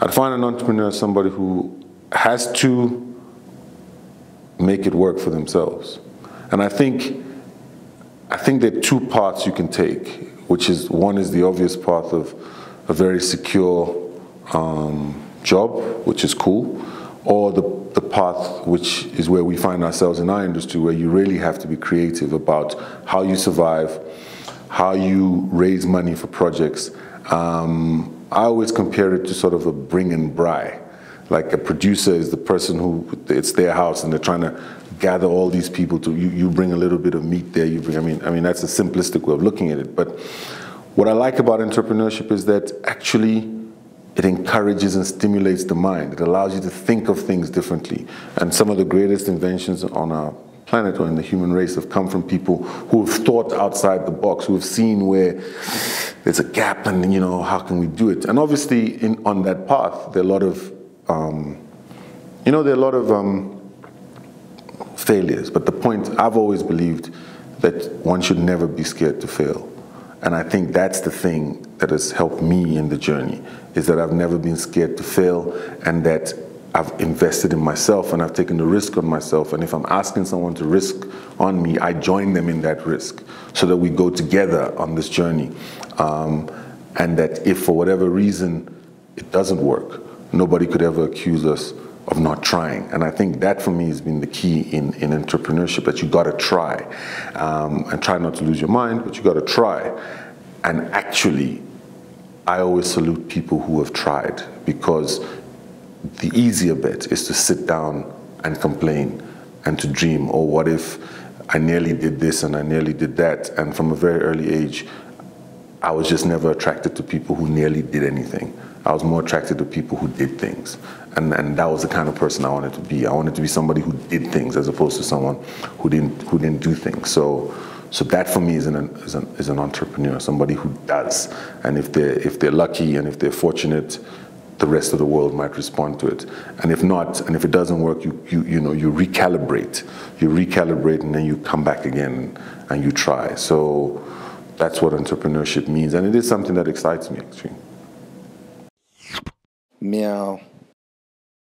I define an entrepreneur as somebody who has to make it work for themselves. And I think there are two paths you can take, which is, one is the obvious path of a very secure job, which is cool, or the path which is where we find ourselves in our industry, where you really have to be creative about how you survive, how you raise money for projects. I always compare it to sort of a bring and buy. Like a producer is the person who, it's their house and they're trying to gather all these people to, you bring a little bit of meat there, you bring, I mean that's a simplistic way of looking at it. But what I like about entrepreneurship is that actually it encourages and stimulates the mind. It allows you to think of things differently. And some of the greatest inventions on our planet or in the human race have come from people who have thought outside the box, who have seen where there's a gap and, you know, how can we do it? And obviously on that path, there are a lot of, failures. But the point, I've always believed that one should never be scared to fail. And I think that's the thing that has helped me in the journey, is that I've never been scared to fail, and that I've invested in myself and I've taken the risk on myself. And if I'm asking someone to risk on me, I join them in that risk so that we go together on this journey. And that if for whatever reason it doesn't work, nobody could ever accuse us of not trying. And I think that for me has been the key in entrepreneurship, that you gotta try. And try not to lose your mind, but you gotta try. And actually, I always salute people who have tried, because the easier bet is to sit down and complain and to dream, oh, what if I nearly did this and I nearly did that? And from a very early age, I was just never attracted to people who nearly did anything. I was more attracted to people who did things. And that was the kind of person I wanted to be. I wanted to be somebody who did things as opposed to someone who didn't do things. So that for me is an entrepreneur, somebody who does. And if they're lucky and if they're fortunate, the rest of the world might respond to it. And if not, and if it doesn't work, you recalibrate. You recalibrate and then you come back again and you try. So that's what entrepreneurship means. And it is something that excites me, actually. Meow.